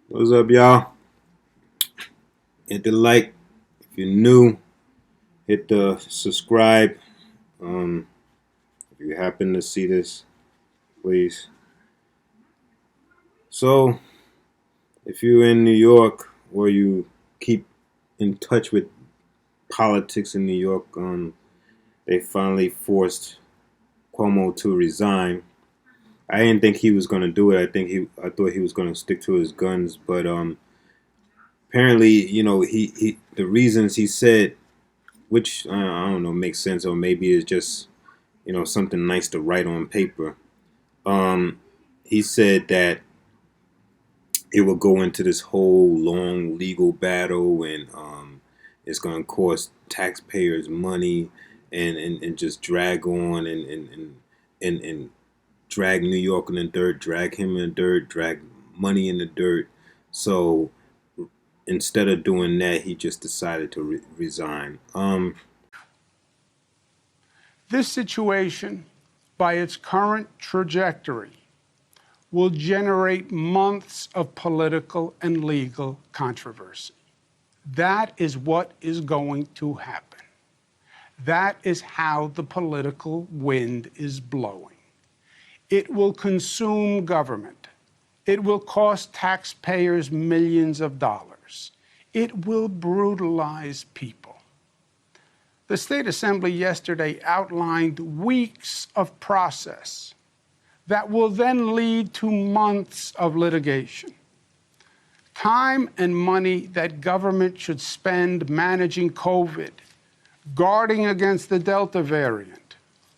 What's up, y'all? Hit the like if you're new. Hit the subscribe. Um, if you happen to see this, please. So, if you're in New York or you keep in touch with politics in New York, they finally forced Cuomo to resign. I didn't think he was going to do it. I thought he was going to stick to his guns, but apparently, the reasons he said, which I don't know, makes sense, or maybe it's just something nice to write on paper. Um, he said that it will go into this whole long legal battle, and it's going to cost taxpayers money, and just drag on and drag New York in the dirt, drag him in the dirt, drag money in the dirt. So instead of doing that, he just decided to resign. This situation, by its current trajectory, will generate months of political and legal controversy. That is what is going to happen. That is how the political wind is blowing. It will consume government. It will cost taxpayers millions of dollars. It will brutalize people. The State Assembly yesterday outlined weeks of process that will then lead to months of litigation. Time and money that government should spend managing COVID, guarding against the Delta variant,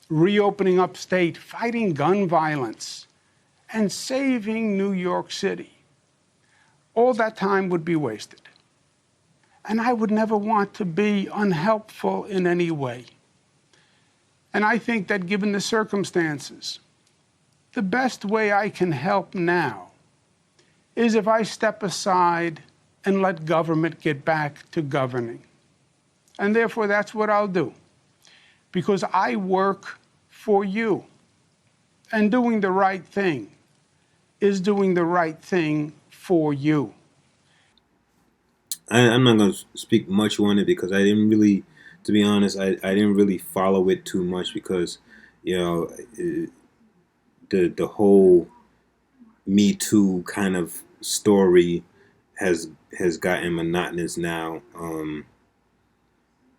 reopening upstate, fighting gun violence, and saving New York City. All that time would be wasted. And I would never want to be unhelpful in any way. And I think that given the circumstances, the best way I can help now is if I step aside and let government get back to governing. And therefore, that's what I'll do. Because I work for you. And doing the right thing is doing the right thing for you. I'm not going to speak much on it because I didn't really, to be honest, I didn't really follow it too much because, you know, the whole Me Too kind of story has gotten monotonous now.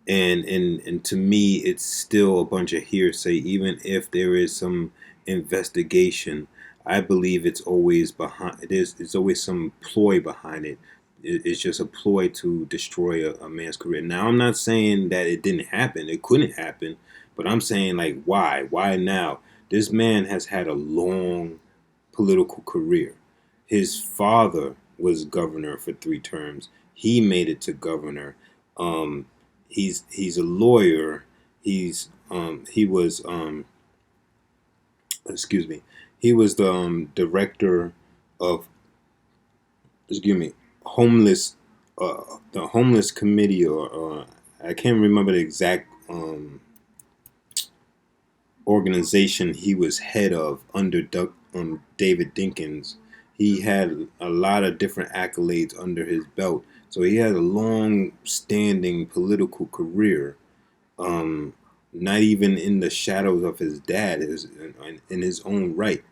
And to me, it's still a bunch of hearsay, even if there is some investigation. I believe it's always behind. It's always some ploy behind it. It's just a ploy to destroy a man's career. Now, I'm not saying that it didn't happen. It couldn't happen, but I'm saying like, why? Why now? This man has had a long political career. His father was governor for 3 terms. He made it to governor. Um, he's a lawyer. He was excuse me. He was the director of, excuse me, homeless the homeless committee, or I can't remember the exact organization he was head of under David Dinkins. He had a lot of different accolades under his belt, so he had a long-standing political career. Um, Not even in the shadows of his dad, is in his own right.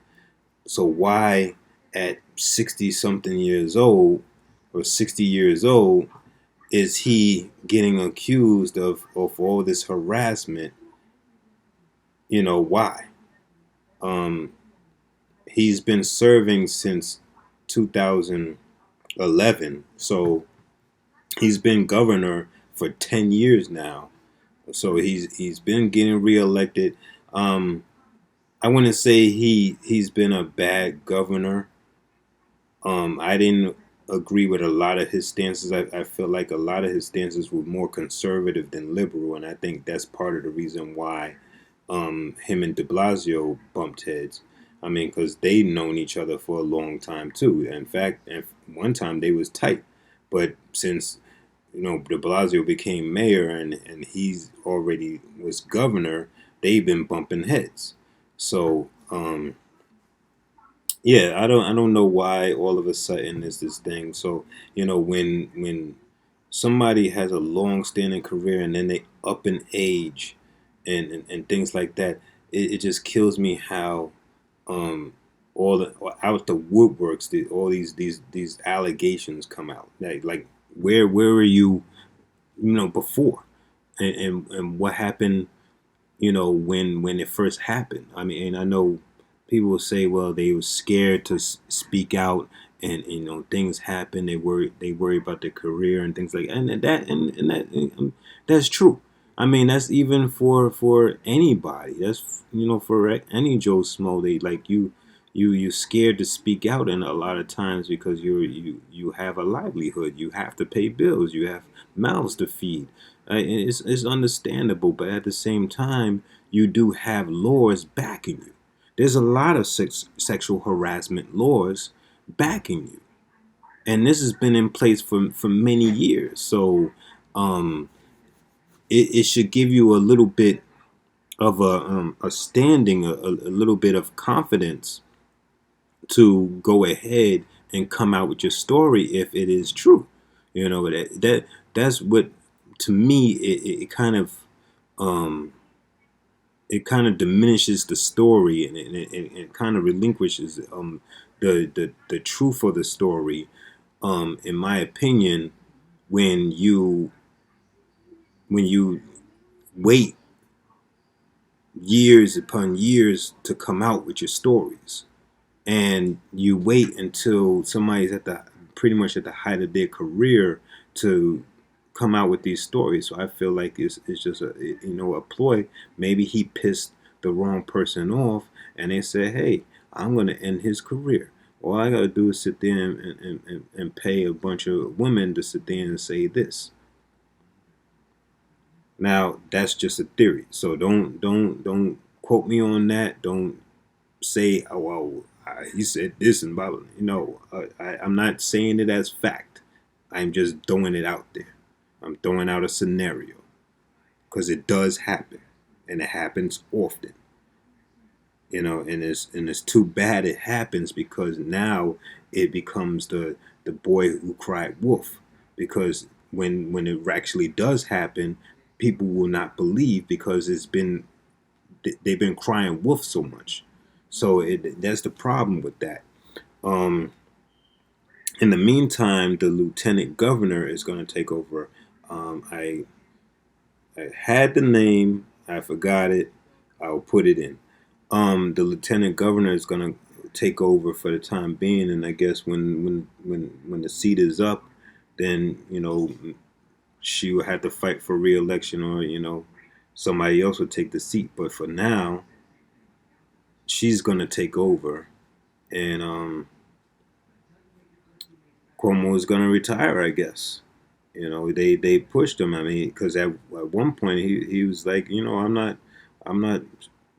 So why, at 60 something years old or 60 years old, is he getting accused of all this harassment? Why? Um, he's been serving since 2011, so he's been governor for 10 years now. So he's been getting reelected. Um, I wouldn't say he's been a bad governor. I didn't agree with a lot of his stances. I feel like a lot of his stances were more conservative than liberal, and I think that's part of the reason why him and De Blasio bumped heads. I mean, because they known each other for a long time too. In fact, at one time they was tight, but since De Blasio became mayor and he's already was governor, they've been bumping heads. So Yeah, I don't know why all of a sudden there's this thing. So when somebody has a long standing career and then they up in age and things like that, it just kills me how um all the out the woodworks all these allegations come out. Like where were you before, and what happened when it first happened. I mean, and I know people will say, well, they were scared to speak out, and things happen. They worry about their career and things like, that's true. I mean, that's even for anybody. That's for any Joe Smo. They like you scared to speak out, and a lot of times because you have a livelihood, you have to pay bills, you have mouths to feed. It's understandable, but at the same time, you do have laws backing you. There's a lot of sexual harassment laws backing you, and this has been in place for many years. So, um, it should give you a little bit of a standing, a little bit of confidence to go ahead and come out with your story if it is true. That's what, to me, um it kind of diminishes the story, and it kind of relinquishes the truth of the story, in my opinion, when you wait years upon years to come out with your stories, and you wait until somebody's at the pretty much at the height of their career to come out with these stories. So I feel like it's just a ploy. Maybe he pissed the wrong person off, and they said, "Hey, I'm going to end his career. All I got to do is sit there and pay a bunch of women to sit there and say this." Now that's just a theory, so don't quote me on that. Don't say, "Oh well, he said this and blah blah." I'm not saying it as fact. I'm just throwing it out there. I'm throwing out a scenario because it does happen, and it happens often. And it's too bad it happens, because now it becomes the boy who cried wolf. Because when it actually does happen, people will not believe, because they've been crying wolf so much. So that's the problem with that. Um, in the meantime, the lieutenant governor is going to take over. I had the name, I forgot it. I'll put it in. The lieutenant governor is going to take over for the time being, and I guess when the seat is up, then she will have to fight for re-election, or somebody else will take the seat. But for now, she's going to take over, and Cuomo is going to retire, I guess. They pushed him. I mean, because at one point he was like, I'm not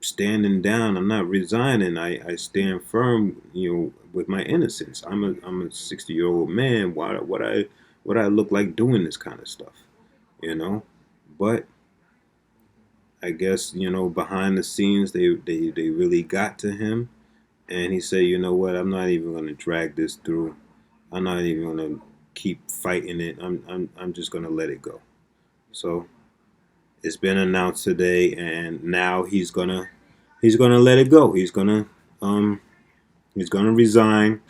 standing down. I'm not resigning. I stand firm, with my innocence. I'm a 60-year-old man. Why what I look like doing this kind of stuff, you know? But I guess behind the scenes they really got to him, and he said, you know what? I'm not even going to drag this through. I'm not even going to keep fighting it. I'm just going to let it go. So it's been announced today, and now he's gonna let it go. He's gonna resign,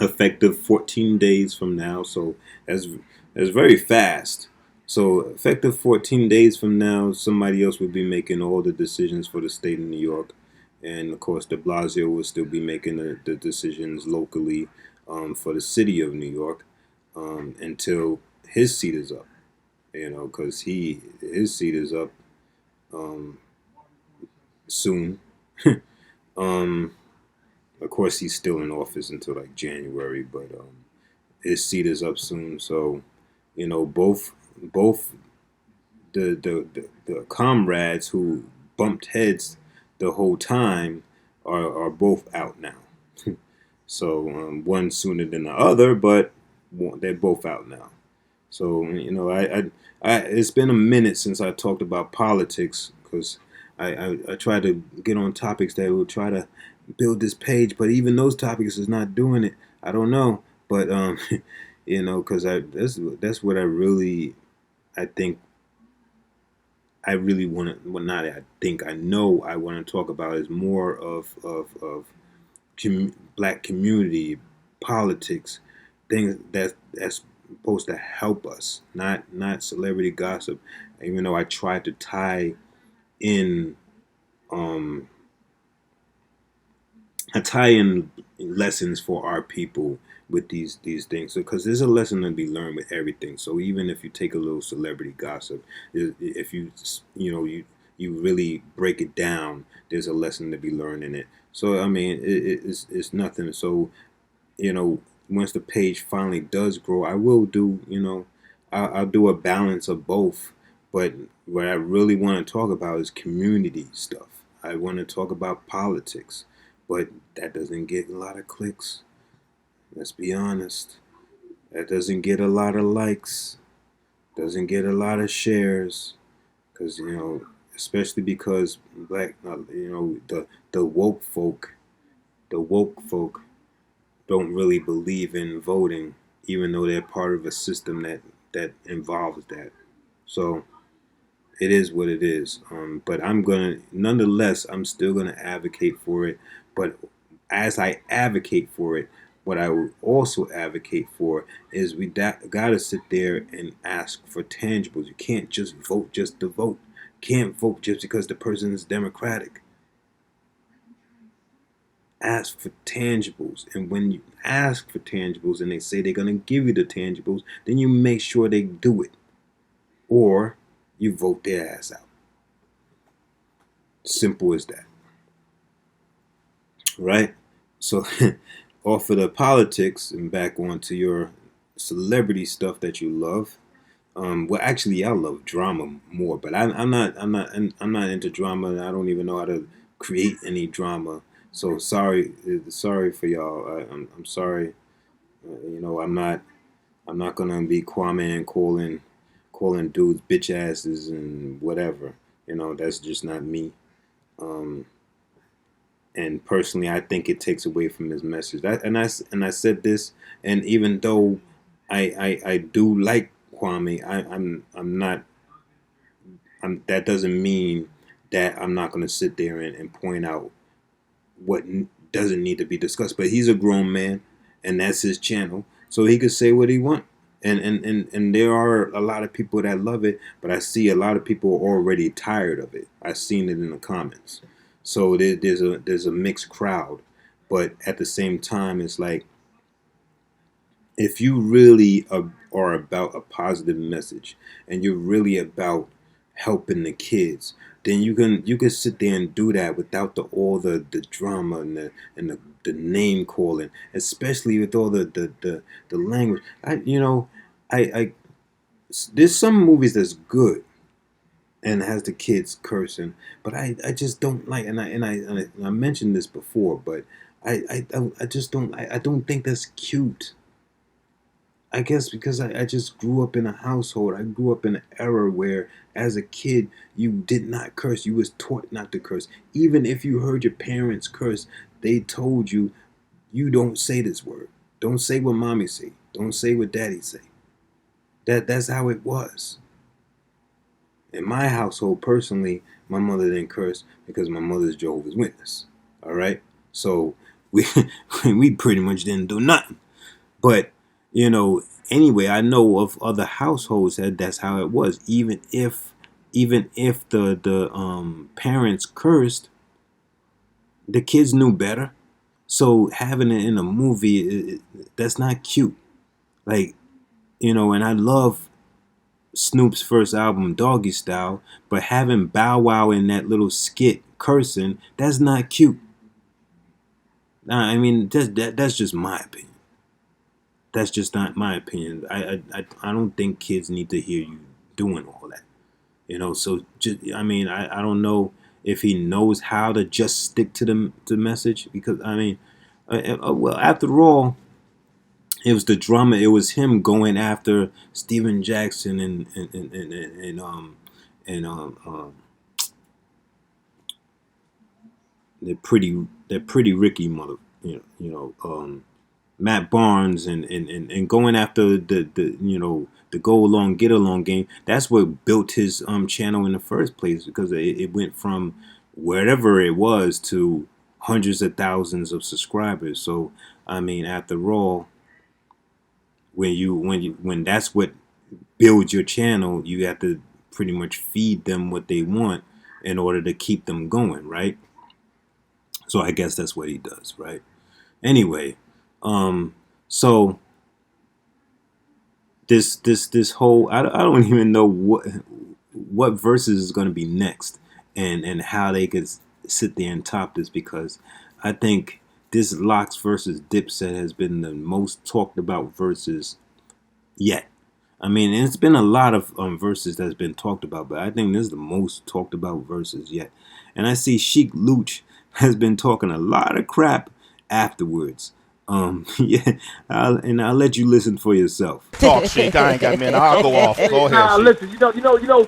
effective 14 days from now. So that's that's very fast. So effective 14 days from now, somebody else will be making all the decisions for the state of New York, and of course, De Blasio will still be making the decisions locally, for the city of New York, until his seat is up. Because his seat is up, um, soon. um, of course, he's still in office until like January, but his seat is up soon. So, both the comrades who bumped heads the whole time are both out now. So one sooner than the other, but they're both out now. So it's been a minute since I talked about politics, because I try to get on topics that will try to build this page, but even those topics is not doing it. I don't know, but because that's what I think I really want to. Well, not I think I know I want to talk about is more of black community politics, things that's supposed to help us, not celebrity gossip. Even though I tried to tie in um I tie in lessons for our people with these things because there's a lesson to be learned with everything. So even if you take a little celebrity gossip, if you really break it down, there's a lesson to be learned in it. So I mean, it's nothing. So once the page finally does grow, I will do I'll do a balance of both. But what I really want to talk about is community stuff. I want to talk about politics, but that doesn't get a lot of clicks. Let's be honest. That doesn't get a lot of likes. Doesn't get a lot of shares. Because especially because black, the the woke folk don't really believe in voting, even though they're part of a system that involves that. So it is what it is. But nonetheless, I'm still gonna advocate for it. But as I advocate for it, what I will also advocate for is we gotta sit there and ask for tangibles. You can't just vote just to vote. You can't vote just because the person is Democratic. Ask for tangibles, and when you ask for tangibles and they say they're gonna give you the tangibles, then you make sure they do it, or you vote their ass out. Simple as that. Right? So, off of the politics and back onto your celebrity stuff that you love. Well, actually, I love drama more, but I'm not into drama. And I don't even know how to create any drama. So sorry for y'all. I'm sorry. I'm not gonna be Kwame and calling dudes bitch asses and whatever. That's just not me. Um, and personally, I think it takes away from his message. And I said this, and even though I do like Kwame, I'm not. That doesn't mean that I'm not going to sit there and point out what doesn't need to be discussed. But he's a grown man, and that's his channel, so he could say what he wants. And there are a lot of people that love it, but I see a lot of people already tired of it. I've seen it in the comments. So there's a mixed crowd, but at the same time, it's like if you really are about a positive message and you're really about helping the kids, then you can sit there and do that without all the drama and the name calling, especially with all the language. I there's some movies that's good and has the kids cursing, but I just don't like, and I mentioned this before, but I just don't I don't think that's cute. I guess because I just grew up in a household. I grew up in an era where, as a kid, you did not curse. You was taught not to curse. Even if you heard your parents curse, they told you, you don't say this word. Don't say what mommy say. Don't say what daddy say. That's how it was. In my household, personally, my mother didn't curse because my mother's Jehovah's Witness. All right, so we we pretty much didn't do nothing. But you know, anyway, I know of other households that that's how it was. Even if the parents cursed, the kids knew better. So having it in a movie, that's not cute. Like and I love Snoop's first album, Doggy Style, but having Bow Wow in that little skit cursing, that's not cute. Nah, I mean, that's just my opinion. That's just not my opinion. I don't think kids need to hear you doing all that. So just I mean I don't know if he knows how to just stick to the message because I mean, well after all, it was the drama. It was him going after Steven Jackson and pretty Ricky mother, Matt Barnes and going after the go along get along game. That's what built his channel in the first place, because it went from wherever it was to hundreds of thousands of subscribers. So I mean, after all, when that's what builds your channel, you have to pretty much feed them what they want in order to keep them going, right? So I guess that's what he does, right? Anyway, so this whole I don't even know what verses is going to be next, and how they could sit there and top this, because I think this Locks versus Dipset has been the most talked about verses yet. I mean, it's been a lot of verses that's been talked about, but I think this is the most talked about verses yet. And I see Sheik Luch has been talking a lot of crap afterwards. Yeah, I'll let you listen for yourself. Talk, Sheik. I ain't got, man. I'll go off. Go ahead. Nah, Sheik. listen. You know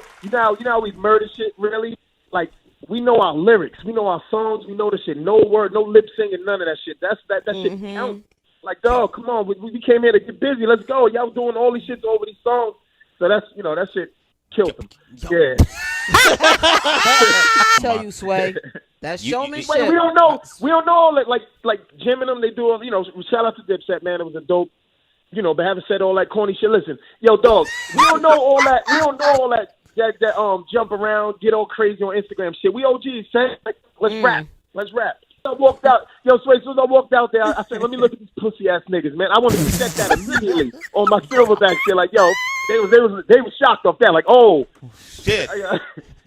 how we murder shit. Really, like we know our lyrics, we know our songs, we know the shit. No word, no lip singing, none of that shit. That shit counts. Like, dog, come on. We came here to get busy. Let's go. Y'all doing all these shits over these songs. So that's, that shit killed them. Yeah. Tell you, Sway. That's showmanship. We don't know. We don't know. Like Jim and them, they do. Shout out to Dipset, man. It was a dope. But having said all that corny shit, listen, yo, dog. We don't know all that. We don't know all that jump around, get all crazy on Instagram shit. We OGs, saying, like, let's rap. Let's rap. I walked out. Yo, Sway, as soon as I walked out there, I said, let me look at these pussy ass niggas, man. I wanted to check that immediately on my silverback shit. Like, yo, they was shocked off that. Like, oh shit.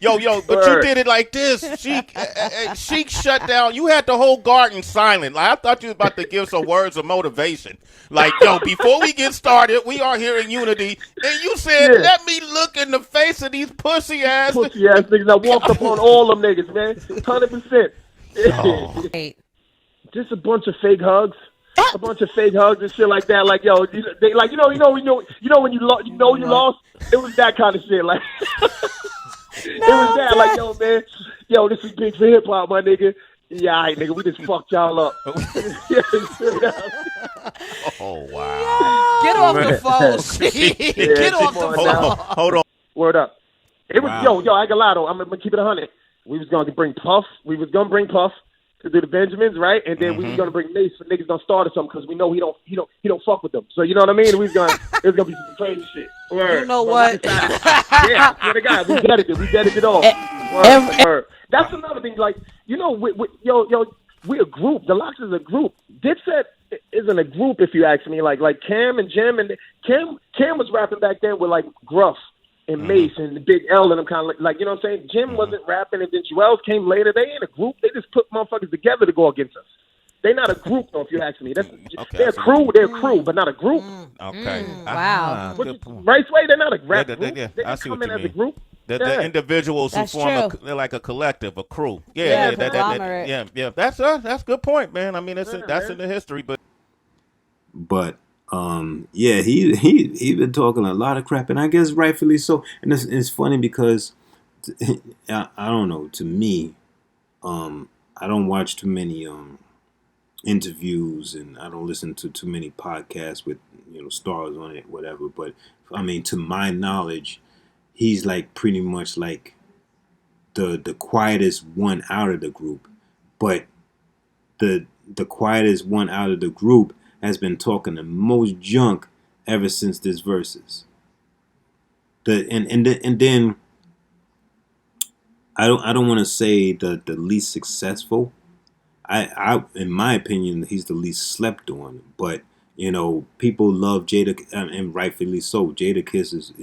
Yo, but you did it like this. Sheik shut down. You had the whole garden silent. Like, I thought you was about to give some words of motivation. Like, yo, before we get started, we are here in unity. And you said, let me look in the face of these pussy ass niggas. I walked up on all them niggas, man. 100%. Oh. Just a bunch of fake hugs. A bunch of fake hugs and shit like that. Like, yo, when you lost. It was that kind of shit. Like, it was that. Like, yo, man, this is big for hip hop, my nigga. Yeah, all right, nigga, we just fucked y'all up. Oh wow! Get off the phone, Sheik. Get off the phone. Hold on. Word up. It was yo. I got Lotto. I'm gonna keep it 100. We was gonna bring Puff. We was gonna bring Puff to do the Benjamins, right? And then we was gonna bring Mace for niggas gonna start or something, because we know he don't fuck with them. So you know what I mean? It was gonna be some crazy shit. Word. You know what? Yeah, swear to God, we vetted it all. Word. That's another thing. Like, we a group. The Locks is a group. Dipset isn't a group, if you ask me. Like Cam and Jim, and Cam was rapping back then with like Gruff and Mace and Big L, and them kind of like, you know what I'm saying? Jim wasn't rapping, and then Jewels came later. They ain't a group. They just put motherfuckers together to go against us. They're not a group, though, if you ask me. They're a crew. They're a crew, but not a group. Okay. Wow. Right, Sway? They're not a rap group. Yeah, they I see come what in you as mean. a group. The individuals That's who form true. they're like a collective, a crew. Yeah, Yeah. That's a good point, man. I mean, that's in the history, but yeah, he been talking a lot of crap, and I guess rightfully so. And it's funny because I don't know. To me, I don't watch too many interviews, and I don't listen to too many podcasts with stars on it, whatever. But I mean, to my knowledge, he's like pretty much like the quietest one out of the group. But the quietest one out of the group has been talking the most junk ever since this verses. And then I don't want to say the least successful. I in my opinion, he's the least slept on. But people love Jada, and rightfully so. Jadakiss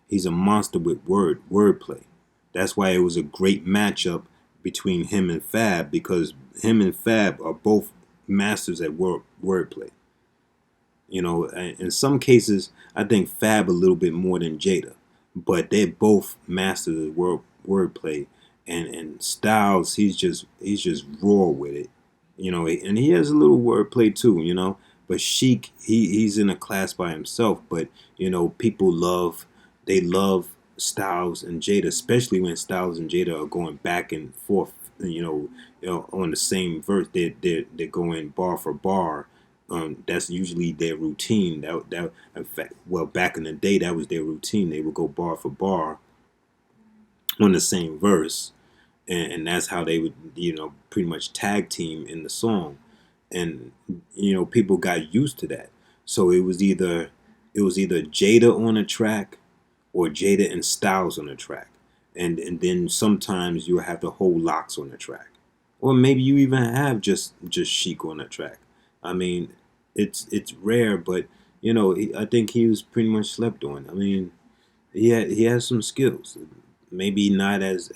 he's a monster with wordplay. That's why it was a great matchup between him and Fab, because him and Fab are both masters at wordplay. In some cases, I think Fab a little bit more than Jada, but they're both masters at wordplay. And Styles, he's just raw with it, and he has a little wordplay too, But Sheik, he's in a class by himself. But people love Styles and Jada, especially when Styles and Jada are going back and forth on the same verse, they're going bar for bar. That's usually their routine. That in fact, well, back in the day, that was their routine. They would go bar for bar on the same verse, and that's how they would pretty much tag team in the song. And people got used to that. So it was either Jada on a track or Jada and Styles on a track, and then sometimes you have the whole Locks on the track, or maybe you even have just Chic on the track. I mean, it's rare, but I think he was pretty much slept on. I mean, he has some skills. Maybe not as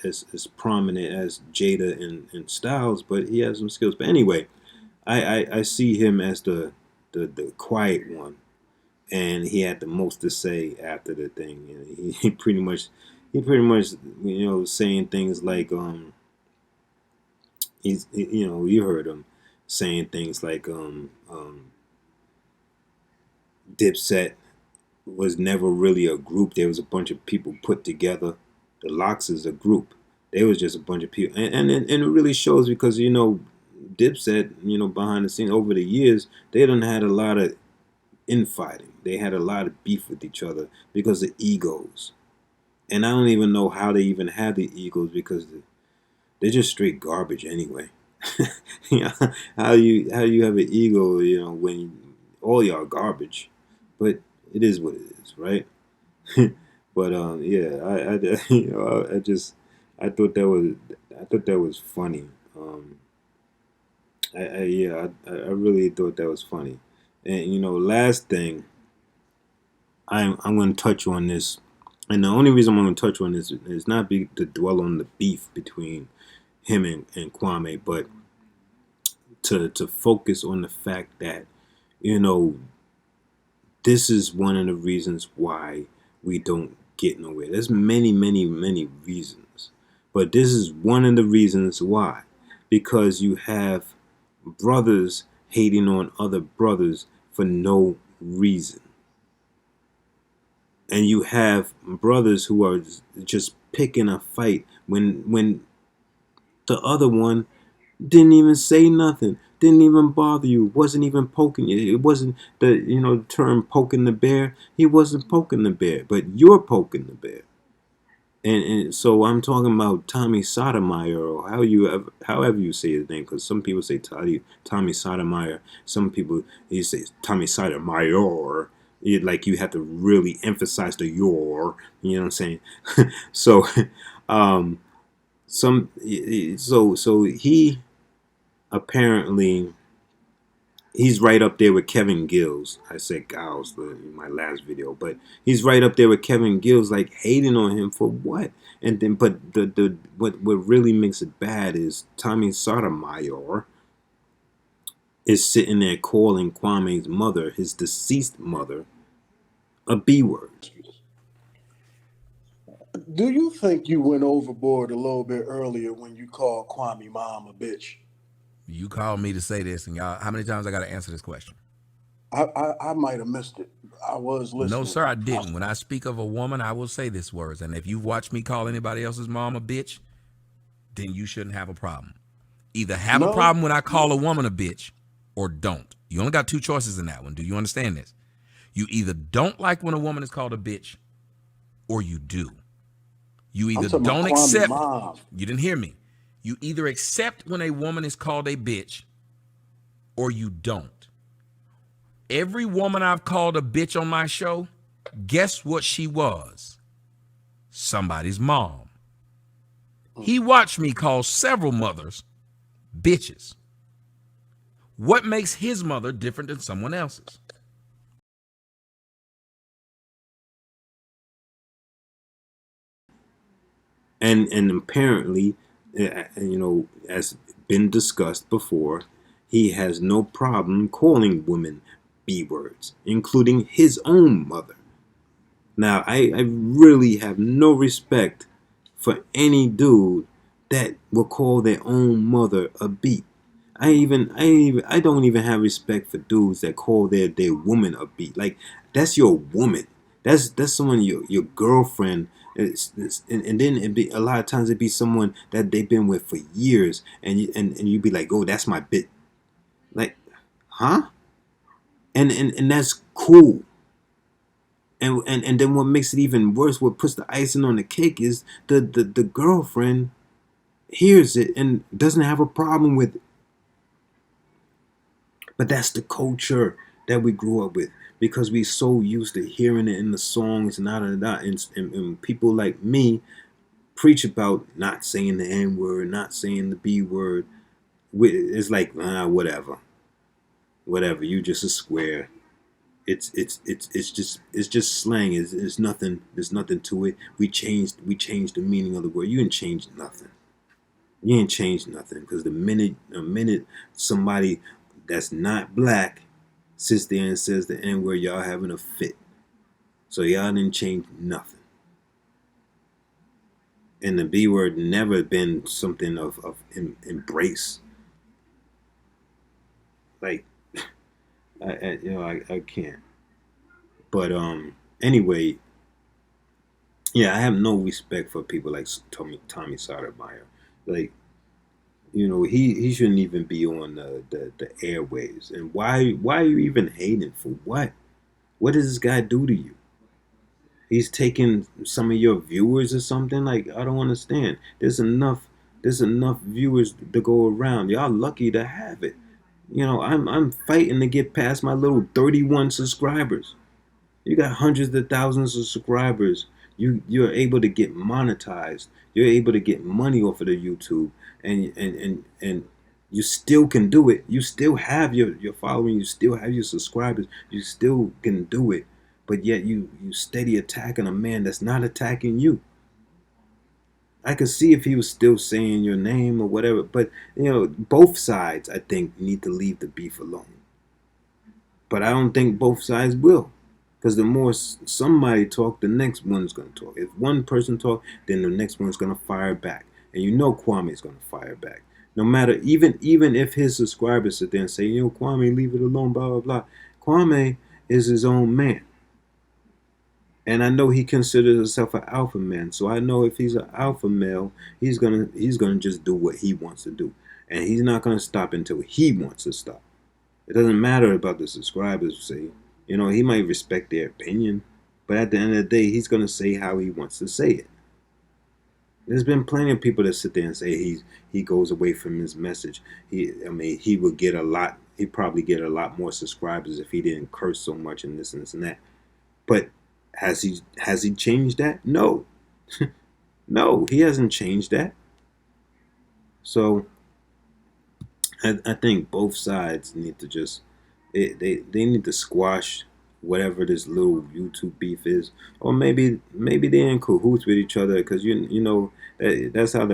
prominent as Jada and Styles, but he has some skills. But anyway, I see him as the quiet one, and he had the most to say after the thing. He pretty much saying things like you heard him saying things like Dipset was never really a group. There was a bunch of people put together. The Locks is a group. They was just a bunch of people, and it really shows because Dipset, behind the scenes over the years, they done had a lot of infighting. They had a lot of beef with each other because of egos. And I don't even know how they even have the egos because they're just straight garbage anyway. How you have an ego, when all y'all garbage, but it is what it is, right? But yeah, I thought that was funny. I really thought that was funny. And last thing, I'm going to touch on this, and the only reason I'm going to touch on this is not to dwell on the beef between him and Kwame, but to focus on the fact that this is one of the reasons why we don't get nowhere. There's many, many, many reasons, but this is one of the reasons why, because you have brothers hating on other brothers for no reason. And you have brothers who are just picking a fight when the other one didn't even say nothing, didn't even bother you, wasn't even poking you. It wasn't the term poking the bear. He wasn't poking the bear, but you're poking the bear. And so I'm talking about Tommy Sotomayor, or however you say his name, because some people say Tommy Sotomayor, some people say Tommy Sotomayor. Like you have to really emphasize the your, you know what I'm saying? So, so he apparently he's right up there with Kevin Gills. I said Giles in my last video, but he's right up there with Kevin Gills, like hating on him for what? And then, but what really makes it bad is Tommy Sotomayor is sitting there calling Kwame's mother, his deceased mother, a B word. Do you think you went overboard a little bit earlier when you called Kwame mom a bitch? You called me to say this, and y'all, how many times I got to answer this question? I might have missed it. I was listening. No, sir, I didn't. When I speak of a woman, I will say this words. And if you've watched me call anybody else's mom a bitch, then you shouldn't have a problem. Either have a problem when I call a woman a bitch or don't. You only got two choices in that one. Do you understand this? You either don't like when a woman is called a bitch or you do. You either don't accept. You didn't hear me. You either accept when a woman is called a bitch or you don't. Every woman I've called a bitch on my show, guess what she was? Somebody's mom. He watched me call several mothers bitches. What makes his mother different than someone else's? And apparently, as been discussed before, he has no problem calling women B words, including his own mother. Now, I really have no respect for any dude that will call their own mother a B. I don't even have respect for dudes that call their woman a B. Like, that's your woman. That's someone your girlfriend. And then it be a lot of times it be someone that they've been with for years, and you be like, oh, that's my bit, like, huh? And that's cool. And then what makes it even worse, what puts the icing on the cake, is the girlfriend hears it and doesn't have a problem with it. But that's the culture that we grew up with, because we so used to hearing it in the songs and and people like me preach about not saying the N word, not saying the B word. It's like, whatever. You just a square. It's just slang. It's nothing. There's nothing to it. We changed the meaning of the word. You didn't change nothing. You ain't changed nothing, because the minute somebody that's not black sits there and says the N word, y'all having a fit. So y'all didn't change nothing. And the B word never been something of embrace. Like, I can't. But anyway, yeah, I have no respect for people like Tommy Sotomayor. Like, he shouldn't even be on the airwaves. And why are you even hating for what? What does this guy do to you? He's taking some of your viewers or something? Like, I don't understand. There's enough viewers to go around. Y'all lucky to have it. I'm fighting to get past my little 31 subscribers. You got hundreds of thousands of subscribers. You're able to get monetized. You're able to get money off of the YouTube, and you still can do it. You still have your following. You still have your subscribers. You still can do it. But yet you steady attacking a man that's not attacking you. I could see if he was still saying your name or whatever, but both sides, I think, need to leave the beef alone. But I don't think both sides will. Because the more somebody talk, the next one's going to talk. If one person talk, then the next one's going to fire back. And Kwame's going to fire back. No matter, even if his subscribers sit there and say, Kwame, leave it alone, blah, blah, blah. Kwame is his own man. And I know he considers himself an alpha man. So I know if he's an alpha male, he's gonna just do what he wants to do. And he's not going to stop until he wants to stop. It doesn't matter about the subscribers, say. He might respect their opinion, but at the end of the day, he's going to say how he wants to say it. There's been plenty of people that sit there and say he goes away from his message. He would get a lot. He'd probably get a lot more subscribers if he didn't curse so much and this and this and that. But has he changed that? No. No, he hasn't changed that. So I think both sides need to just they need to squash whatever this little YouTube beef is, or maybe they're in cahoots with each other, because that's how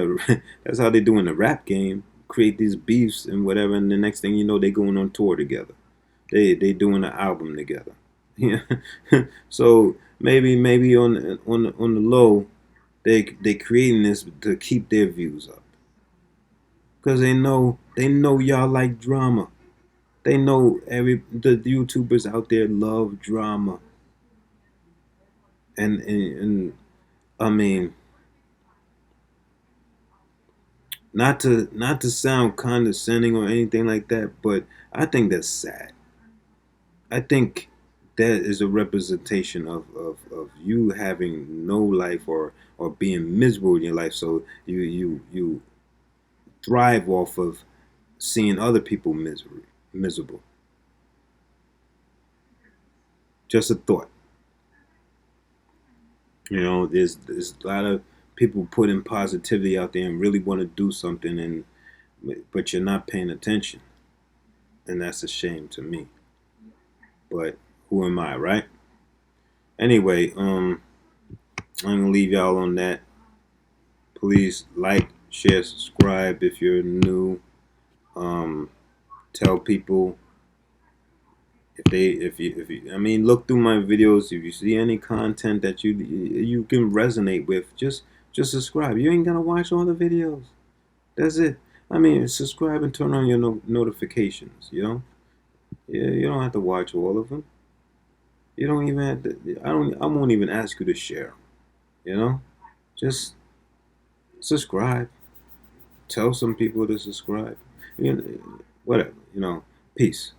that's how they do in the rap game, create these beefs and whatever, and the next thing you know, they going on tour together, they doing an album together. Yeah. So maybe on the low, they creating this to keep their views up, because they know y'all like drama. They know the YouTubers out there love drama. And I mean, not to sound condescending or anything like that, but I think that's sad. I think that is a representation of you having no life, or being miserable in your life. So you thrive off of seeing other people miserable. Just a thought. There's a lot of people putting positivity out there and really want to do something, but you're not paying attention, and that's a shame to me. But who am I, right? Anyway, I'm gonna leave y'all on that. Please like, share, subscribe if you're new. Tell people if you look through my videos. If you see any content that you can resonate with, just subscribe. You ain't gonna watch all the videos. That's it. Subscribe and turn on your notifications. Yeah, you don't have to watch all of them. You don't even have to, I won't even ask you to share. You know? Just subscribe. Tell some people to subscribe. You know, whatever, Peace.